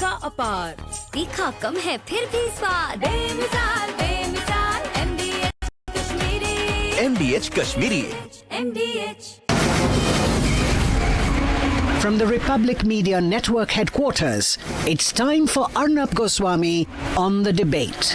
का अपार तीखा कम है फिर भी स्वाद बेमिसाल बेमिसाल MDH Kashmiri MDH Kashmiri MDH From the Republic Media Network headquarters, it's time for Arnab Goswami on the debate.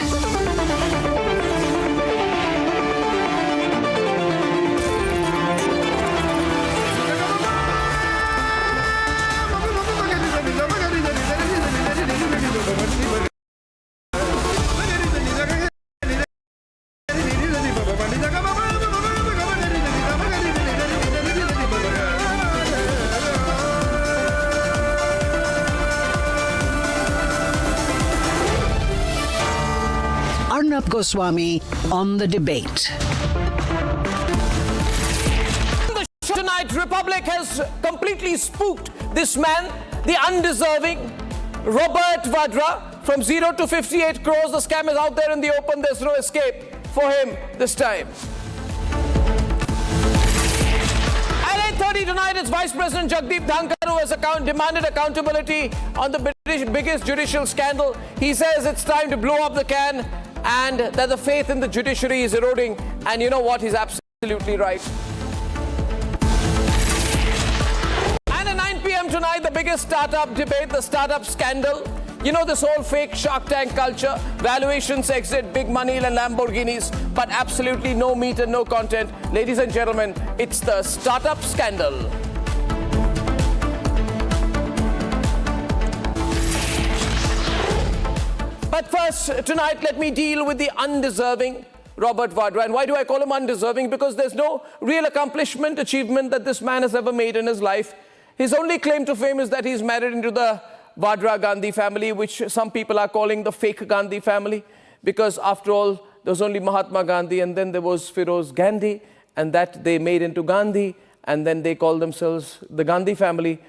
Arnab Goswami on the debate. Tonight, Republic has completely spooked this man, the undeserving Robert Vadra. From 0 to 58 crores, the scam is out there in the open. There's no escape for him this time. At 8:30 tonight, it's Vice President Jagdeep Dhankar who has demanded accountability on the biggest judicial scandal. He says it's time to blow up the can and that the faith in the judiciary is eroding. And you know what? He's absolutely right. And at 9 p.m. tonight, the biggest startup debate, the startup scandal. You know, this whole fake Shark Tank culture, valuations exit, big money and Lamborghinis, but absolutely no meat and no content. Ladies and gentlemen, it's the startup scandal. But first, tonight, let me deal with the undeserving Robert Vadra. And why do I call him undeserving? Because there's no real accomplishment, achievement that this man has ever made in his life. His only claim to fame is that he's married into the Vadra Gandhi family, which some people are calling the fake Gandhi family. Because after all, there was only Mahatma Gandhi and then there was Firoz Gandhi, and that they made into Gandhi, and then they call themselves the Gandhi family.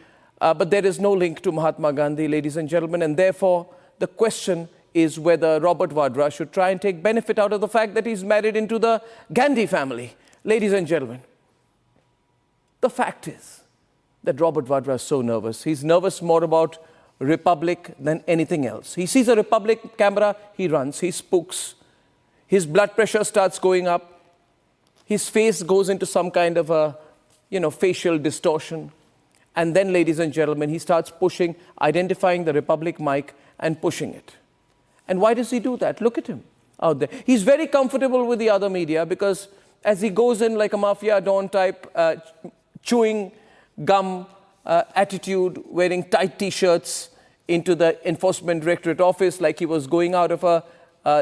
But there is no link to Mahatma Gandhi, ladies and gentlemen, and therefore the question is whether Robert Vadra should try and take benefit out of the fact that he's married into the Gandhi family. Ladies and gentlemen, the fact is that Robert Vadra is so nervous. He's nervous more about Republic than anything else. He sees a Republic camera, he runs, he spooks. His blood pressure starts going up. His face goes into some kind of a, facial distortion. And then, ladies and gentlemen, he starts pushing, identifying the Republic mic and pushing it. And why does he do that? Look at him out there. He's very comfortable with the other media because as he goes in like a mafia don type, chewing gum attitude, wearing tight T-shirts into the Enforcement Directorate office like he was going out of a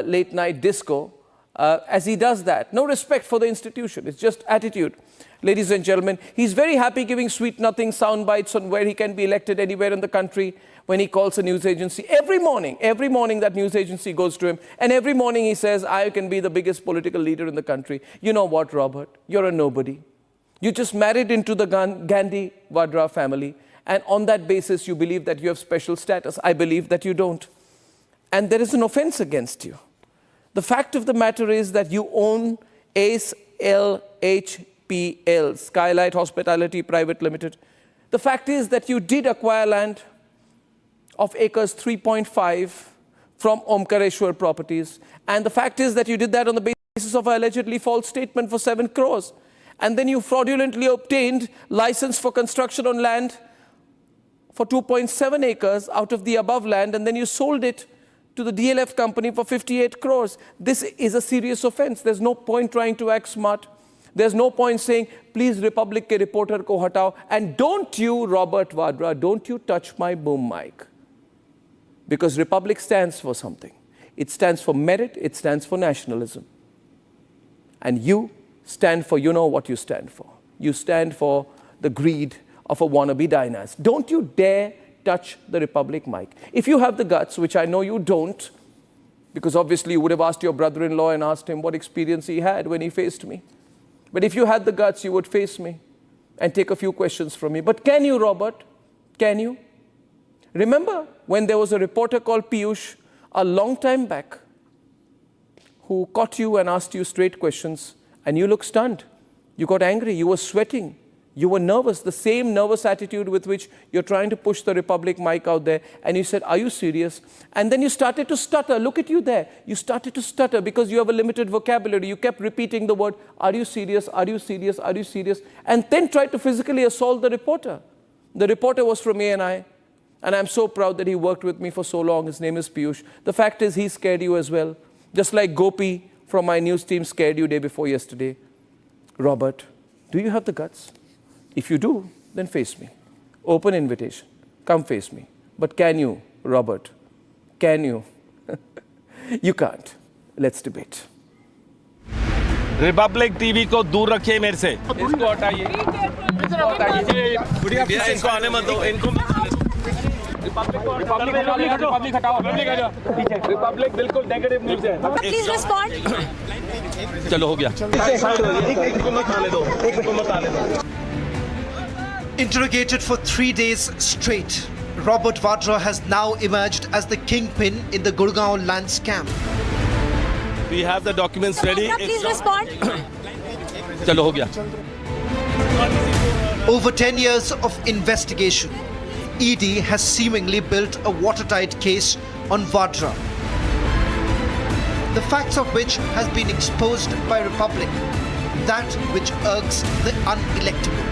late night disco. As he does that, no respect for the institution. It's just attitude. Ladies and gentlemen, he's very happy giving sweet nothing sound bites on where he can be elected anywhere in the country when he calls a news agency. Every morning that news agency goes to him, and every morning he says, I can be the biggest political leader in the country. You know what, Robert? You're a nobody. You just married into the Gandhi Vadra family, and on that basis you believe that you have special status. I believe that you don't. And there is an offense against you. The fact of the matter is that you own SLHPL, Skylight Hospitality Private Limited. The fact is that you did acquire land of acres 3.5 from Omkareshwar Properties. And the fact is that you did that on the basis of an allegedly false statement for 7 crores. And then you fraudulently obtained license for construction on land for 2.7 acres out of the above land, and then you sold it to the DLF company for 58 crores. This is a serious offense. There's no point trying to act smart. There's no point saying, please Republic ke reporter ko hatao. And don't you, Robert Vadra, don't you touch my boom mic. Because Republic stands for something. It stands for merit, it stands for nationalism. And you stand for, you know what you stand for. You stand for the greed of a wannabe dynasty. Don't you dare touch the Republic mic. If you have the guts, which I know you don't, because obviously you would have asked your brother-in-law and asked him what experience he had when he faced me. But if you had the guts, you would face me and take a few questions from me. But can you, Robert? Can you? Remember when there was a reporter called Piyush a long time back who caught you and asked you straight questions and you looked stunned. You got angry. You were sweating. You were nervous, the same nervous attitude with which you're trying to push the Republic mic out there. And you said, are you serious? And then you started to stutter. Look at you there. You started to stutter because you have a limited vocabulary. You kept repeating the word, are you serious? Are you serious? Are you serious? And then tried to physically assault the reporter. The reporter was from ANI. And I'm so proud that he worked with me for so long. His name is Piyush. The fact is, he scared you as well. Just like Gopi from my news team scared you day before yesterday. Robert, do you have the guts? If you do, then face me. Open invitation. Come face me. But can you, Robert? Can you? You can't. Let's debate. Republic TV को दूर रखिए मेरे से। इसको हटाइए। भैया इसको आने मत दो। इनको रिपब्लिक हटाओ। रिपब्लिक बिल्कुल नेगेटिव न्यूज़ है। Please respond. चलो हो गया। इनको मत आने दो। इनको मत आने दो। Interrogated for 3 days straight, Robert Vadra has now emerged as the kingpin in the Gurgaon land scam. We have the documents ready. Please respond. चलो हो गया। Over 10 years of investigation, ED has seemingly built a watertight case on Vadra, the facts of which has been exposed by Republic, that which irks the unelectable.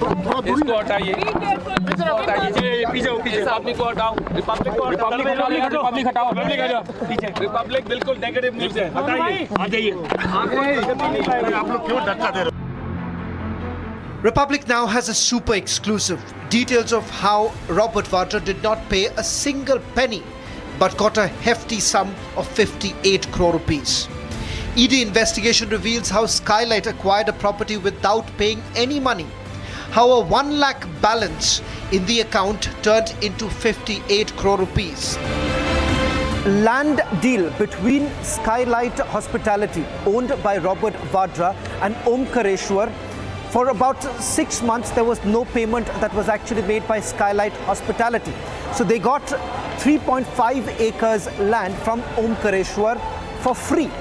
इसको हटाइए। पीछे Republic को हटाओ। Republic को हटाओ। रिपब्लिक हटाओ। रिपब्लिक बिल्कुल negative news है। हटाइए। आ जाइए। आप लोग क्यों धक्का दे रहे हो? Republic now has a super exclusive details of how Robert Vadra did not pay a single penny but got a hefty sum of 58 crore rupees. ED investigation reveals how Skylight acquired a property without paying any money. How a 1 lakh balance in the account turned into 58 crore rupees. Land deal between Skylight Hospitality, owned by Robert Vadra, and Omkareshwar. For about 6 months, there was no payment that was actually made by Skylight Hospitality. So they got 3.5 acres land from Omkareshwar for free.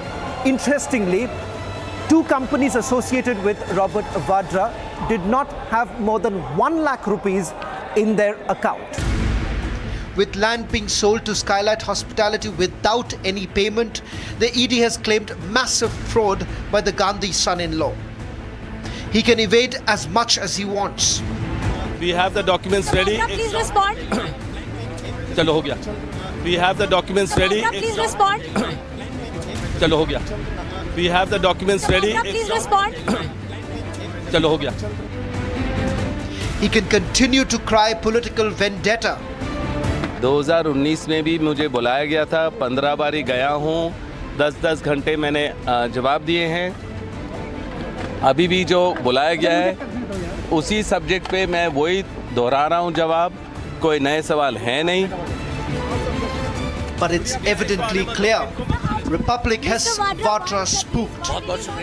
Interestingly, 2 companies associated with Robert Vadra did not have more than 1 lakh rupees in their account. With land being sold to Skylight Hospitality without any payment, the ED has claimed massive fraud by the Gandhi son-in-law. He can evade as much as he wants. We have the documents ready. Please respond. चलो हो गया। We have the documents ready. Please respond. चलो हो गया। We have the documents ready. Please respond. चलो हो गया। He can continue to cry political vendetta. 2019 में भी मुझे बुलाया गया था, 15 बारी गया हूँ, 10-10 घंटे मैंने जवाब दिए हैं। अभी भी जो बुलाया गया है उसी सब्जेक्ट पे मैं वही दोहरा रहा हूँ जवाब, कोई नए सवाल है नहीं। But it's evidently clear, Republic has Vadra spooked.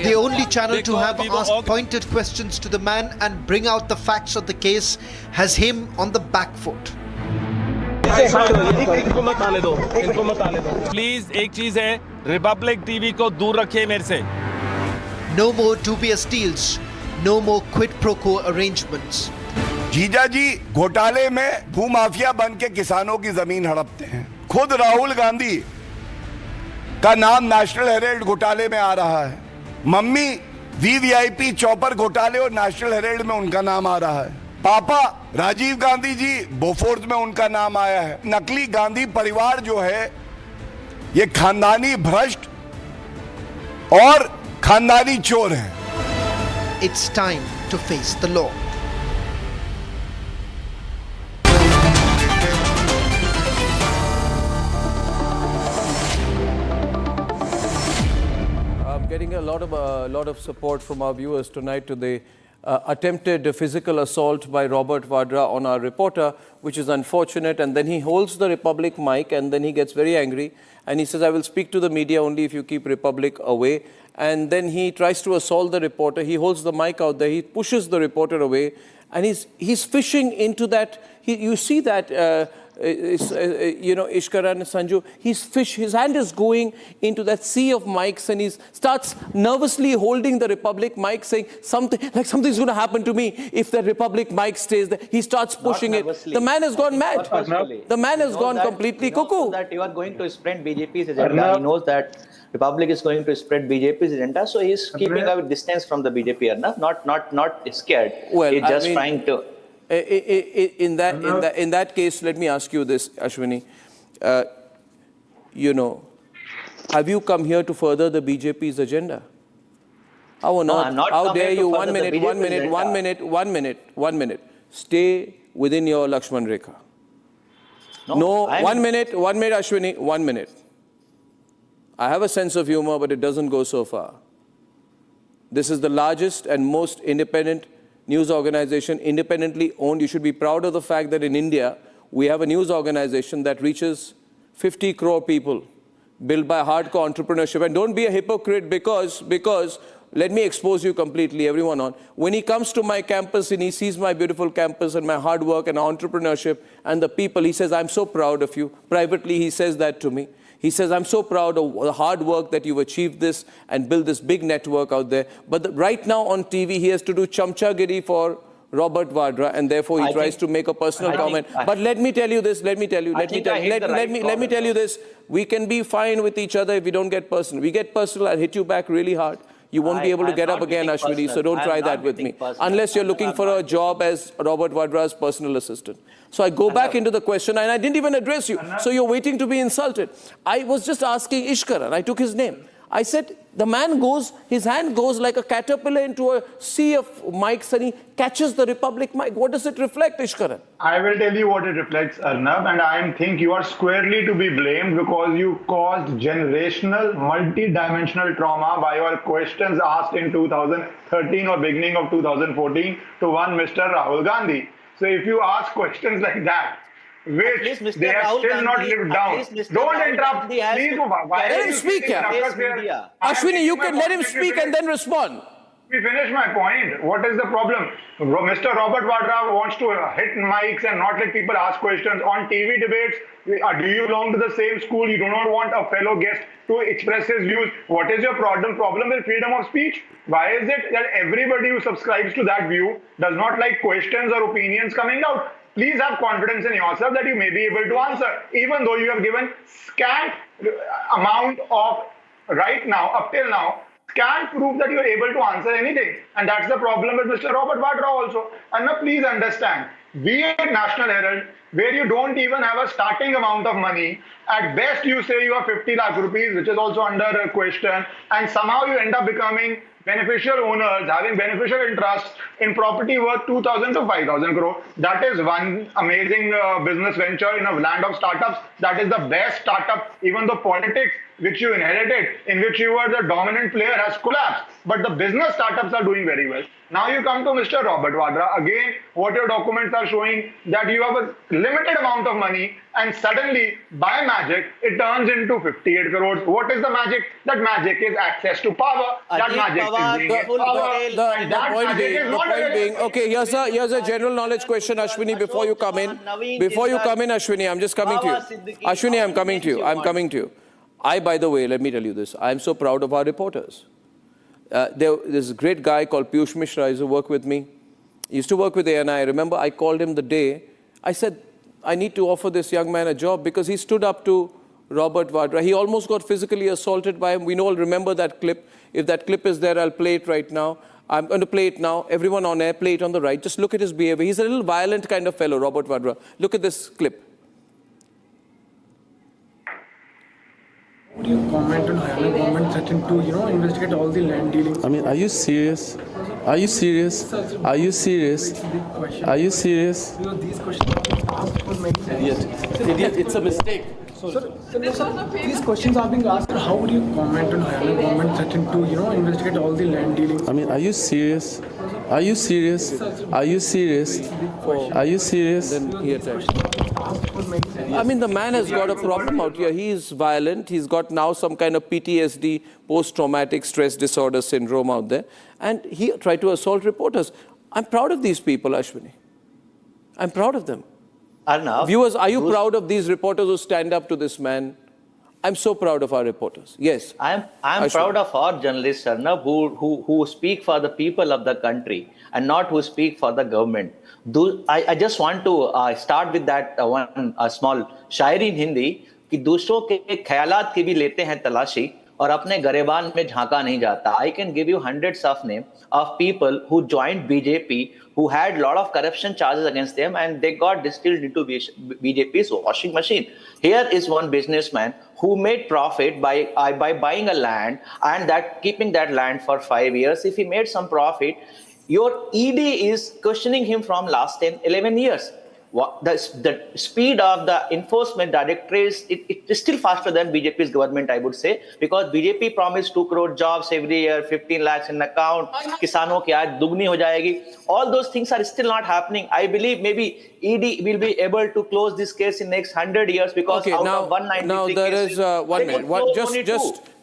The only channel to have asked pointed questions to the man and bring out the facts of the case has him on the back foot. इनको मत आने दो, इनको मत आने दो। Please एक चीज है, रिपब्लिक टीवी को दूर रखिए मेरे से। No more dubious deals, no more quid pro quo arrangements. जीजा जी घोटाले में भूमाफिया बन के किसानों की जमीन हड़पते हैं। खुद राहुल गांधी का नाम नेशनल हेराल्ड घोटाले में आ रहा है। मम्मी वीवीआईपी चौपर घोटाले और नेशनल हेराल्ड में उनका नाम आ रहा है। पापा राजीव गांधी जी बोफोर्स में उनका नाम आया है। नकली गांधी परिवार जो है ये खानदानी भ्रष्ट और खानदानी चोर है। It's time to face the law. I'm getting a lot of support from our viewers tonight to the attempted physical assault by Robert Vadra on our reporter, which is unfortunate. And then he holds the Republic mic and then he gets very angry and he says, I will speak to the media only if you keep Republic away. And then he tries to assault the reporter. He holds the mic out there. He pushes the reporter away and he's fishing into that. You see that Ishkar and Sanju, his hand is going into that sea of mics and he starts nervously holding the Republic mic saying something's going to happen to me if the Republic mic stays there. He starts pushing it. The man has gone mad. The man has gone completely cuckoo. That you are going to spread BJP's agenda. He knows that Republic is going to spread BJP's agenda, so he's keeping a distance from the BJP, Arnab. Not scared. Well, he's just trying to. In that case, let me ask you this, Ashwini. Have you come here to further the BJP's agenda? How or not? How dare you? 1 minute. Stay within your Lakshman Rekha. No, 1 minute, Ashwini, 1 minute. I have a sense of humor, but it doesn't go so far. This is the largest and most independent news organization, independently owned. You should be proud of the fact that in India, we have a news organization that reaches 50 crore people, built by hardcore entrepreneurship. And don't be a hypocrite because let me expose you completely, everyone on. When he comes to my campus and he sees my beautiful campus and my hard work and entrepreneurship and the people, he says, I'm so proud of you. Privately, he says that to me. He says, I'm so proud of the hard work that you've achieved this and built this big network out there. But right now on TV, he has to do chamchagiri for Robert Vadra, and therefore he tries to make a personal comment. But let me tell you this, let me tell you this. We can be fine with each other if we don't get personal. We get personal, I'll hit you back really hard. You won't be able to get up again, Ashwini, so don't try that with me. Unless you're looking for a job as Robert Vadra's personal assistant. So I go back into the question, and I didn't even address you. So you're waiting to be insulted. I was just asking Ishkar, and I took his name. I said, the man goes, his hand goes like a caterpillar into a sea of mics and he catches the Republic mic. What does it reflect, Ishkaran? I will tell you what it reflects, Arnab, and I think you are squarely to be blamed because you caused generational, multi-dimensional trauma by your questions asked in 2013 or beginning of 2014 to one Mr. Rahul Gandhi. So if you ask questions like that, which they have still not lived down. Don't interrupt. Please, let him speak. Ashwini, you can let him speak and then respond. Let me finish my point. What is the problem? Mr. Robert Vadra wants to hit mics and not let people ask questions. On TV debates, do you belong to the same school? You do not want a fellow guest to express his views. What is your problem with freedom of speech? Why is it that everybody who subscribes to that view does not like questions or opinions coming out? Please have confidence in yourself that you may be able to answer, even though you have given scant amount of, right now, up till now, scant proof that you are able to answer anything. And that's the problem with Mr. Robert Vadra also. And now please understand, we at National Herald, where you don't even have a starting amount of money, at best you say you have 50 lakh rupees, which is also under question, and somehow you end up becoming beneficial owners, having beneficial interests in property worth 2,000 to 5,000 crore. That is one amazing business venture in a land of startups. That is the best startup, even though politics, which you inherited, in which you were the dominant player, has collapsed. But the business startups are doing very well. Now you come to Mr. Robert Vadra. Again, what your documents are showing, that you have a limited amount of money and suddenly, by magic, it turns into 58 crores. What is the magic? That magic is access to power. That magic is being power. The point being, okay, here's a general knowledge question, Ashwini, before you come in. Before you come in, Ashwini, I'm just coming to you. Ashwini, I'm coming to you. By the way, let me tell you this. I'm so proud of our reporters. There's a great guy called Piyush Mishra. He used to work with me. He used to work with ANI. I remember I called him the day. I said, I need to offer this young man a job because he stood up to Robert Vadra. He almost got physically assaulted by him. We all remember that clip. If that clip is there, I'll play it right now. I'm going to play it now. Everyone on air, play it on the right. Just look at his behavior. He's a little violent kind of fellow, Robert Vadra. Look at this clip. Would you comment on Haryana government threatening to, investigate all the land dealings? I mean, are you serious? Are you serious? Are you serious? Are you serious? These questions are being asked for many years. Idiot, it's a mistake. Sir, these questions are being asked. How would you comment on Haryana government threatening to, investigate all the land dealings? I mean, are you serious? Are you serious? Are you serious? Are you serious? Then he attacked. I mean, the man has got a problem out here. He is violent. He's got now some kind of PTSD, post-traumatic stress disorder syndrome out there. And he tried to assault reporters. I'm proud of these people, Ashwini. I'm proud of them. Arnab, Viewers, are you proud of these reporters who stand up to this man? I'm so proud of our reporters. Yes. I'm proud of our journalists, Arnab, who speak for the people of the country and not who speak for the government. I just want to start with that one small Shayari in Hindi कि दूसरों के ख्यालात की भी लेते हैं तलाशी और अपने गरेबान में झांका नहीं जाता. I can give you hundreds of names of people who joined BJP who had a lot of corruption charges against them and they got distilled into BJP's washing machine. Here is one businessman who made profit by buying a land and that keeping that land for 5 years. If he made some profit, your ED is questioning him from last 10, 11 years. The speed of the Enforcement Directorate it is still faster than BJP's government, I would say, because BJP promised 2 crore jobs every year, 15 lakhs in account, किसानों की आय दुगनी हो जाएगी. All those things are still not happening. I believe maybe ED will be able to close this case in next 100 years because Okay, out now, of 193 now there cases, is 1 they minute. could close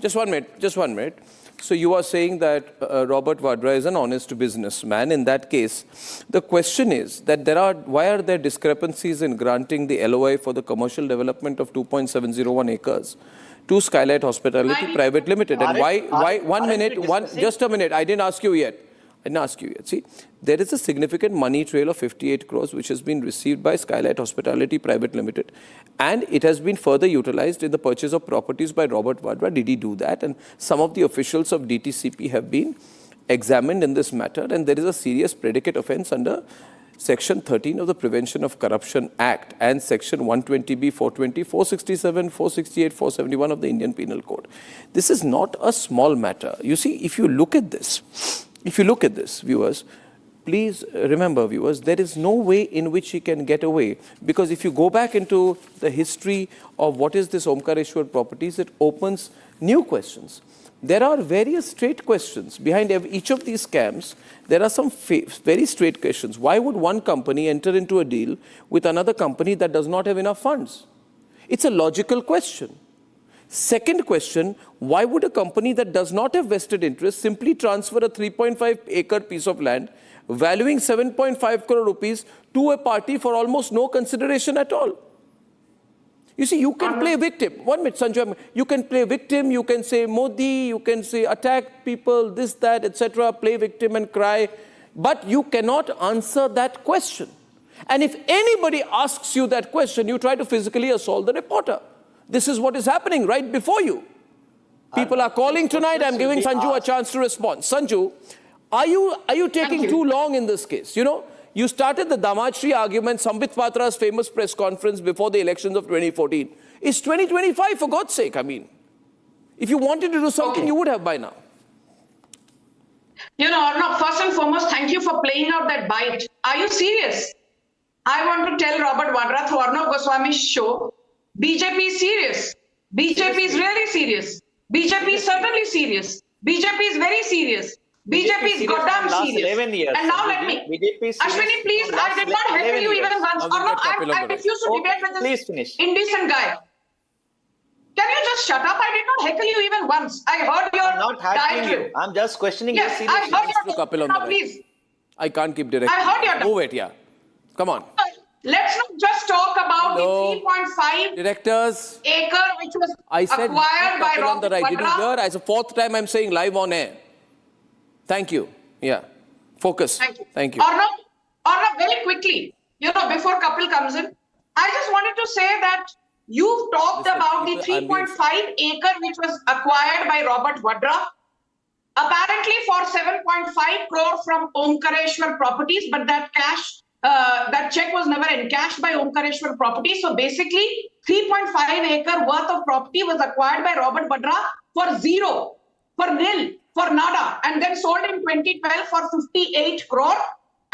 Just 1 minute. Just 1 minute. So you are saying that Robert Vadra is an honest businessman. In that case, the question is that why are there discrepancies in granting the LOI for the commercial development of 2.701 acres to Skylight Hospitality Private Limited? And just a minute, I didn't ask you yet. See, there is a significant money trail of 58 crores which has been received by Skylight Hospitality Private Limited and it has been further utilized in the purchase of properties by Robert Vadra. Did he do that? And some of the officials of DTCP have been examined in this matter and there is a serious predicate offence under Section 13 of the Prevention of Corruption Act and Section 120B, 420, 467, 468, 471 of the Indian Penal Code. This is not a small matter. You see, if you look at this, viewers, please remember, viewers, there is no way in which he can get away because if you go back into the history of what is this Omkareshwar properties, it opens new questions. There are various straight questions. Behind each of these scams, there are some very straight questions. Why would one company enter into a deal with another company that does not have enough funds? It's a logical question. Second question, why would a company that does not have vested interest simply transfer a 3.5 acre piece of land valuing 7.5 crore rupees to a party for almost no consideration at all? You see, you can play victim. 1 minute, Sanjay. You can play victim, you can say Modi, you can say attack people, this, that, etc., play victim and cry, but you cannot answer that question. And if anybody asks you that question, you try to physically assault the reporter. This is what is happening right before you. People are calling tonight. I'm giving Sanju a chance to respond. Sanju, are you taking too long in this case? You know, you started the Damatri argument, Sambit Patra's famous press conference before the elections of 2014. It's 2025, for God's sake. I mean, if you wanted to do something, you would have by now. You know, Arnab, first and foremost, thank you for playing out that bite. Are you serious? I want to tell Robert Vadra through Arnab Goswami's show, BJP is serious. BJP is really serious. BJP is certainly serious. BJP is very serious. BJP is goddamn serious. 11 years. And now let me, Ashwini, please, I did not heckle you even once. I refuse to debate with this indecent guy. Can you just shut up? I did not heckle you even once. I heard your diatribe. I'm just questioning yes, your seriousness. I heard your now, please. I can't keep directing. I heard your move it, yeah. Come on. Let's not just talk about the 3.5 directors acre which was acquired by Robert Vadra. Did you hear? As a fourth time I'm saying live on air. Thank you. Yeah. Focus. Thank you. Arnab, very quickly, you know, before Kapil comes in, I just wanted to say that you've talked about the 3.5 acre which was acquired by Robert Vadra, apparently for 7.5 crore from Omkareshwar Properties, but that cash, that check was never encashed by Omkareshwar Properties. So basically, 3.5 acre worth of property was acquired by Robert Vadra for zero, for nil, for nada, and then sold in 2012 for 58 crore.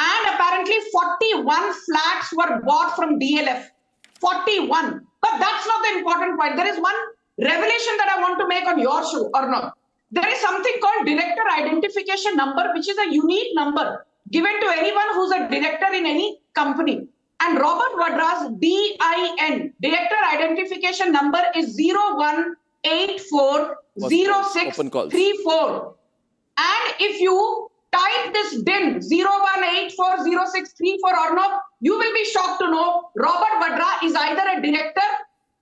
And apparently 41 flats were bought from DLF. 41. But that's not the important point. There is one revelation that I want to make on your show, Arnab. There is something called director identification number, which is a unique number given to anyone who's a director in any company. And Robert Vadra's DIN, director identification number, is 01840634. And if you type this DIN 01840634, Arnab, you will be shocked to know Robert Vadra is either a director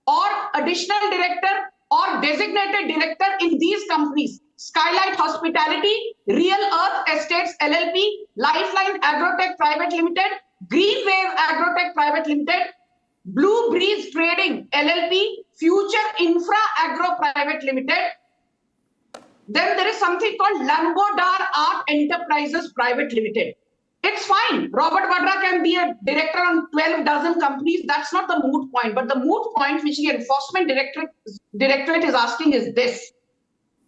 or additional director or designated director in these companies: Skylight Hospitality, Real Earth Estates LLP, Lifeline Agrotech Private Limited, Green Wave Agrotech Private Limited, Blue Breeze Trading LLP, Future Infra Agro Private Limited. Then there is something called Lambodar Art Enterprises Private Limited. It's fine. Robert Vadra can be a director on 12 dozen companies. That's not the moot point. But the moot point which the Enforcement Directorate is asking is this: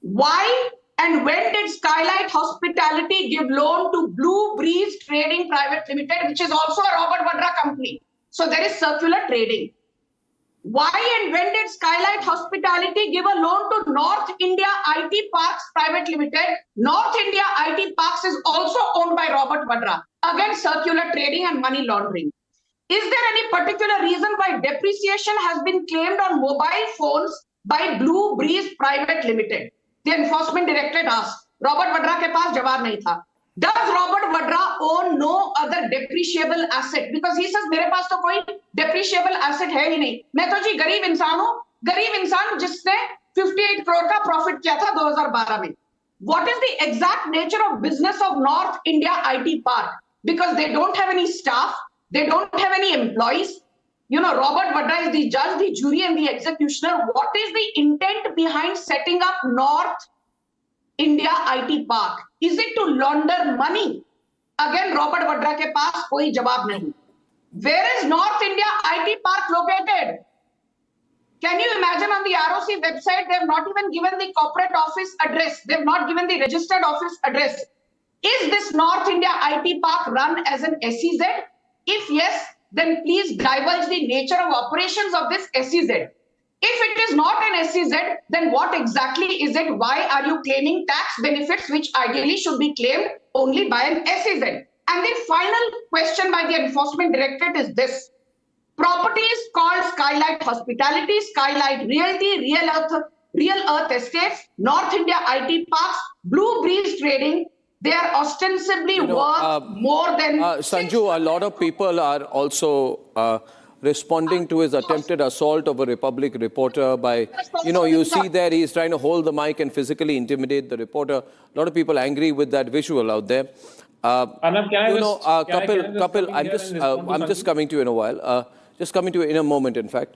why and when did Skylight Hospitality give loan to Blue Breeze Trading Private Limited, which is also a Robert Vadra company? So there is circular trading. Why and when did Skylight Hospitality give a loan to North India IT Parks Private Limited? North India IT Parks is also owned by Robert Vadra. Again, circular trading and money laundering. Is there any particular reason why depreciation has been claimed on mobile phones by Blue Breeze Private Limited? The Enforcement Directorate asked. Robert Vadra ke paas jawab nahi tha. Does Robert Vadra own no other depreciable asset? Because he says मेरे पास तो कोई depreciable asset है ही नहीं. मैं तो जी गरीब इंसान हूँ, गरीब इंसान जिसने 58 crore का profit किया था 2012 में. What is the exact nature of business of North India IT Park? Because they don't have any staff, they don't have any employees. You know, Robert Vadra is the judge, the jury, and the executioner. What is the intent behind setting up North India IT Park? Is it to launder money? Again, Robert Vadra ke paas koi jawab nahi. Where is North India IT Park located? Can you imagine on the ROC website, they have not even given the corporate office address. They have not given the registered office address. Is this North India IT Park run as an SEZ? If yes, then please divulge the nature of operations of this SEZ. If it is not an SEZ, then what exactly is it? Why are you claiming tax benefits which ideally should be claimed only by an SEZ? And the final question by the Enforcement Directorate is this: properties called Skylight Hospitality, Skylight Realty, Real Earth Estates, North India IT Parks, Blue Breeze Trading, they are ostensibly worth more than... Sanju, a lot of people are also responding to his attempted assault of a Republic reporter by, you see there he's trying to hold the mic and physically intimidate the reporter. A lot of people angry with that visual out there. Arnab, Kapil, I'm just coming to you in a while. Just coming to you in a moment, in fact.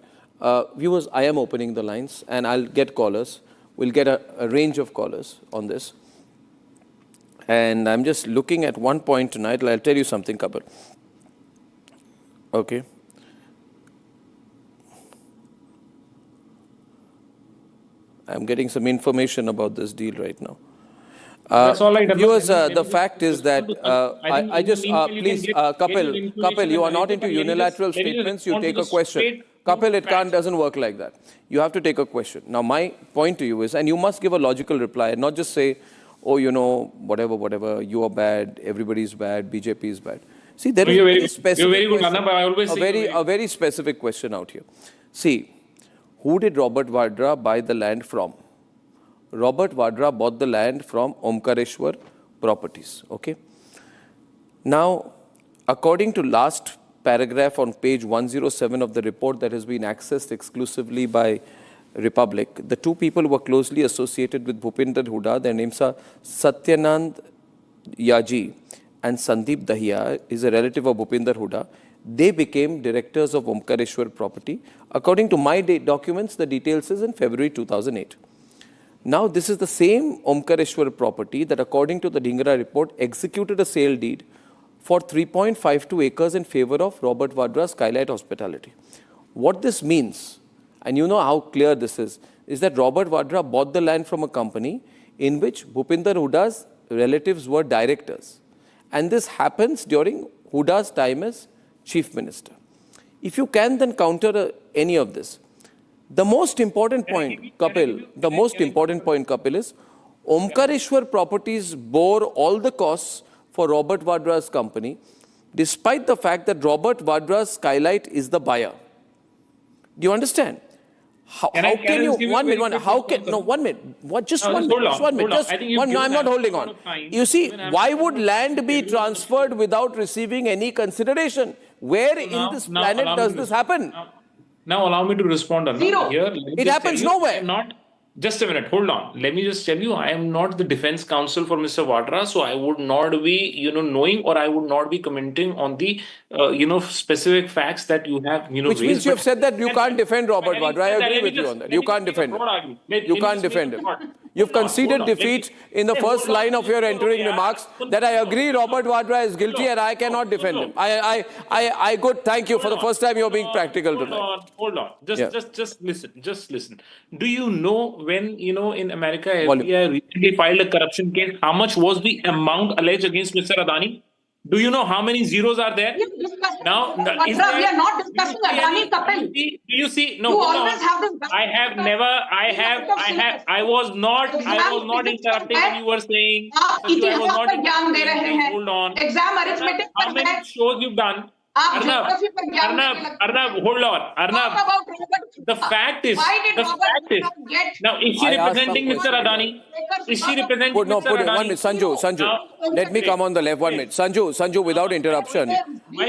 Viewers, I am opening the lines and I'll get callers. We'll get a range of callers on this. And I'm just looking at one point tonight. I'll tell you something, Kapil. Okay. I'm getting some information about this deal right now. That's all right. Viewers, the fact is that I just please, Kapil, you are not into unilateral statements. You take a question. Kapil, it doesn't work like that. You have to take a question. Now, my point to you is, and you must give a logical reply, and not just say, oh, whatever, you are bad, everybody's bad, BJP is bad. See, there is a very specific question, a very specific question out here. See, who did Robert Vadra buy the land from? Robert Vadra bought the land from Omkareshwar Properties, okay? Now, according to last paragraph on page 107 of the report that has been accessed exclusively by Republic, the two people who were closely associated with Bhupinder Hooda, their names are Satyanand Yaji and Sandeep Dahiya, is a relative of Bhupinder Hooda. They became directors of Omkareshwar Property. According to my documents, the details is in February 2008. Now, this is the same Omkareshwar Property that, according to the Dhingra report, executed a sale deed for 3.52 acres in favor of Robert Vadra Skylight Hospitality. What this means, and you know how clear this is that Robert Vadra bought the land from a company in which Bhupinder Hooda's relatives were directors. And this happens during Hooda's time as Chief Minister. If you can then counter any of this, the most important point, Kapil, is Omkareshwar Properties bore all the costs for Robert Vadra's company, despite the fact that Robert Vadra's Skylight is the buyer. Do you understand? How can you, one minute, I'm not holding on. You see, why would land be transferred without receiving any consideration? Where in this planet does this happen? Now allow me to respond. Arnab. Zero. Here, let me It just happens tell you, nowhere. I am not. Just a minute, hold on. Let me just tell you, I am not the defense counsel for Mr. Vadra, so I would not be, knowing, or I would not be commenting on the, specific facts that you have, Which raised. means you have But- said that you can't defend Robert But Vadra. I let agree me with you just- on that. let You me can't just make defend a him. broad argument. Let You me can't just make defend a him. broad- You've Hold on, conceded hold on. defeat in the first line of your entering remarks that I agree Robert Vadra is guilty and I cannot defend him. I good. Thank you. For the first time, you're being practical tonight. Hold on. Yeah. Just listen. Just listen. Do you know when, in America, Volume. FBI recently filed a corruption case, how much was the amount alleged against Mr. Adani? Do you know how many zeros are there? Now, Vadra, we are not discussing Adani, Kapil. Do you see? No, You hold always on. have this. I was not interrupting when you were saying. आप Sanju, I was इतिहास not पर ज्ञान दे रहे हैं. Hold on. Exam arithmetic How पर many है. shows you've done? आप geography पर ज्ञान देने लगते हैं. Arnab, hold on. Arnab, Talk about Robert. the fact is, Why did Robert get? now, is she I asked representing some Mr. Adani? Is she representing Put Mr. it. Adani? 1 minute. Sanju. Now- Let me come on the left. 1 minute. Sanju, without interruption.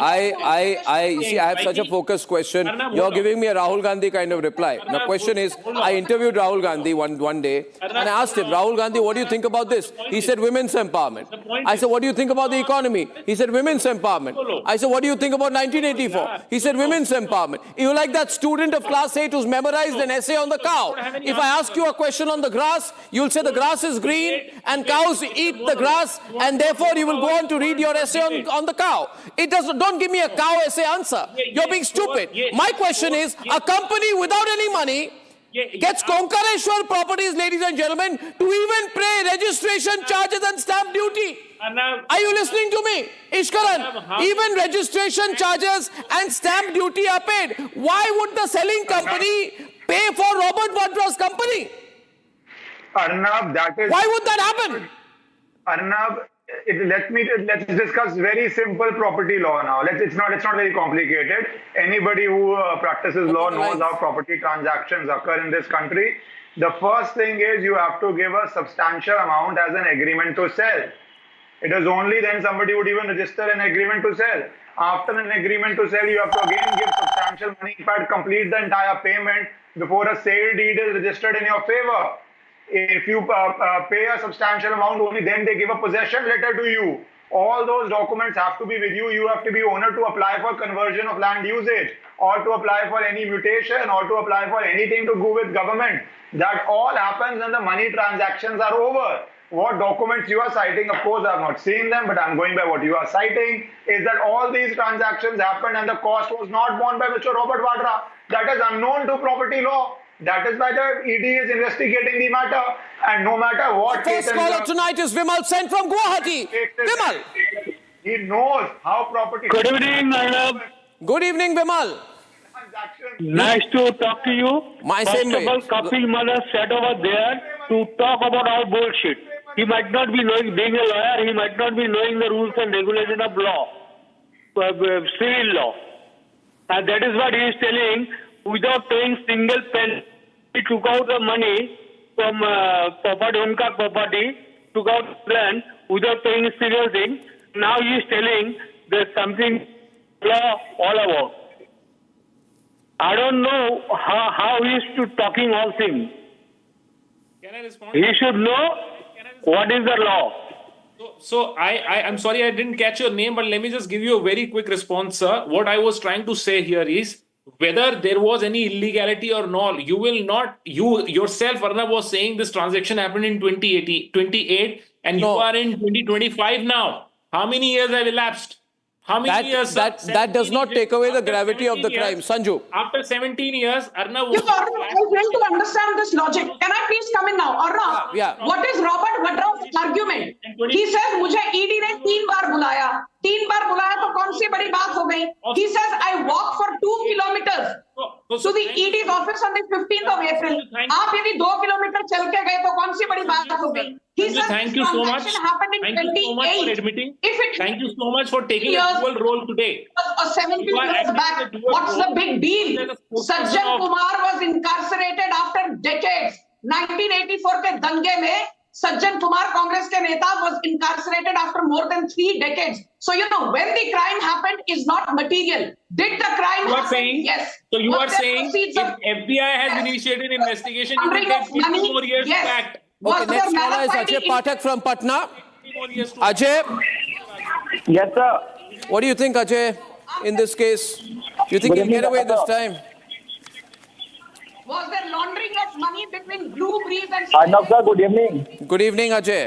I see, I have such a focused question. You're giving me a Rahul Gandhi kind of reply. The question is, I interviewed Rahul Gandhi one day and I asked him, Rahul Gandhi, what do you think about this? He said, women's empowerment. I said, what do you think about the economy? He said, women's empowerment. I said, what do you think about 1984? He said, women's empowerment. You like that student of class 8 who's memorized an essay on the cow. If I ask you a question on the grass, you'll say the grass is green and cows eat the grass, and therefore you will go on to read your essay on the cow. Don't give me a cow essay answer. You're being stupid. My question is, a company without any money gets Konkareshwar properties, ladies and gentlemen, to even pay registration charges and stamp duty. Are you listening to me? Ishkaran, even registration charges and stamp duty are paid. Why would the selling company pay for Robert Vadra's company? Arnab, that is... Why would that happen? Arnab, let's discuss very simple property law now. It's not very complicated. Anybody who practices law knows how property transactions occur in this country. The first thing is you have to give a substantial amount as an agreement to sell. It is only then somebody would even register an agreement to sell. After an agreement to sell, you have to again give substantial money. In fact, complete the entire payment before a sale deed is registered in your favor. If you pay a substantial amount, only then they give a possession letter to you. All those documents have to be with you. You have to be owner to apply for conversion of land usage, or to apply for any mutation, or to apply for anything to do with government. That all happens when the money transactions are over. What documents you are citing, of course, I have not seen them, but I'm going by what you are citing, is that all these transactions happened and the cost was not borne by Mr. Robert Vadra. That is unknown to property law. That is why the ED is investigating the matter, and no matter what... First caller tonight is Vimal, sent from Guwahati. Vimal. He knows how property... Good evening, Arnab. Good evening, Vimal. Nice to talk to you. My First same of all, way. Kapil Mother sat over there to talk about all bullshit. He might not be knowing, being a lawyer, he might not be knowing the rules and regulation of law, civil law. And that is what he is telling. Without paying single pen, he took out the money from property, Unka property, took out land without paying a single thing. Now he is telling there's something law all about. I don't know how he is talking all things. Can I respond? He should know what is the law. So I'm sorry I didn't catch your name, but let me just give you a very quick response, sir. What I was trying to say here is, whether there was any illegality or not, you yourself, Arnab, was saying this transaction happened in 2028, and you are in 2025 now. How many years have elapsed? How many years? That does not take away the gravity of the crime. Sanju. After 17 years, Arnab... I fail to understand this logic. Can I please come in now? Arnab, what is Robert Vadra's argument? He says, मुझे ED ने 3 बार बुलाया. 3 बार बुलाया तो कौन सी बड़ी बात हो गई? He says, I walk for 2 kilometers to the ED's office on the 15th of April. आप यदि 2 kilometer चल के गए तो कौन सी बड़ी बात हो गई? He says, thank you so much. Happened in Thank you so much for admitting. Thank you so much for taking a dual role today. 17 years back, what's the big deal? Sajjan Kumar was incarcerated after decades. 1984 के दंगे में Sajjan Kumar, Congress ke neta, was incarcerated after more than 3 decades. So, you know, when the crime happened is not material. Did the crime You are happen? saying, Yes. so you Was are there saying proceeds if of- FBI has Yes. initiated investigation, you will Laundering take of 50 money? more years Yes. to act. Was Okay, there next caller is malafide Ajay Pathak from Patna. 50 more years to Ajay, Yes, sir. what do you think, Ajay, in this case? Do you think Good he'll get evening, away this sir. time? Was there laundering of money between Blue Breeze and... Arnab sir, good evening. Good evening, Ajay.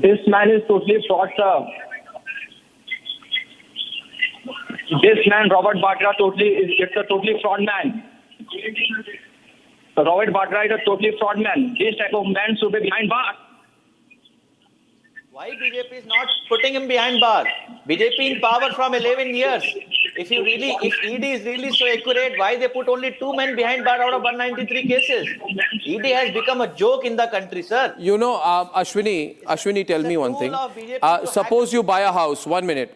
This man is totally fraud, sir. This man, Robert Vadra, it's a totally fraud man. Robert Vadra is a totally fraud man. This type of man should be behind bars. Why BJP is not putting him behind bar? BJP in power from 11 years. If ED is really so accurate, why they put only 2 men behind bar out of 193 cases? ED has become a joke in the country, sir. You know, Ashwini, tell me one thing. Suppose you buy a house. 1 minute.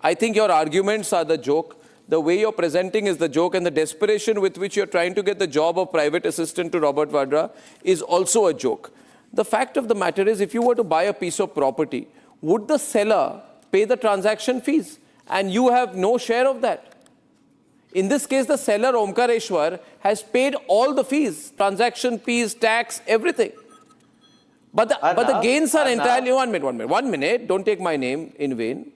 I think your arguments are the joke. The way you're presenting is the joke, and the desperation with which you're trying to get the job of private assistant to Robert Vadra is also a joke. The fact of the matter is, if you were to buy a piece of property, would the seller pay the transaction fees? And you have no share of that. In this case, the seller, Omkareshwar, has paid all the fees, transaction fees, tax, everything. But the gains are entirely... 1 minute. Don't take my name in vain.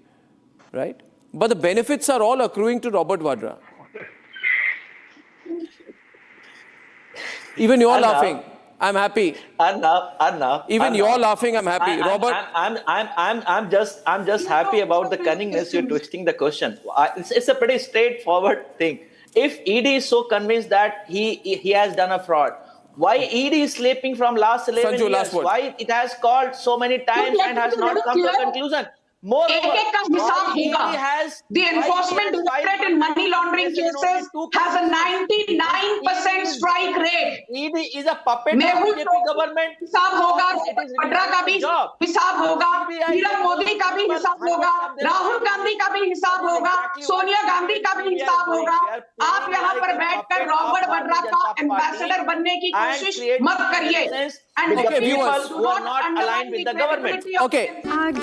Right? But the benefits are all accruing to Robert Vadra. Even you're laughing. I'm happy. Arnab. Even you're laughing. I'm happy. Robert. I'm just happy about the cunningness you're twisting the question. It's a pretty straightforward thing. If ED is so convinced that he has done a fraud, why ED is sleeping from last 11 Sanju, years? last word. Why it has called so many times and has not come to a conclusion? Moreover, The Enforcement Directorate in money laundering cases has a 99% strike rate. ED is a puppet of BJP government. हिसाब होगा, वड्रा का भी हिसाब होगा, नीरव मोदी का भी हिसाब होगा, राहुल गांधी का भी हिसाब होगा, सोनिया गांधी का भी हिसाब होगा. आप यहाँ पर बैठकर रॉबर्ट वड्रा का एम्बेसडर बनने की कोशिश मत करिए. And okay, viewers who are not aligned with the government. Okay. आज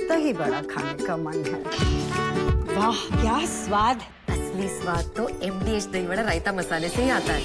दही बड़ा खाने का मन है. वाह क्या स्वाद. असली स्वाद तो MDH दही वड़ा रायता मसाले से ही आता है.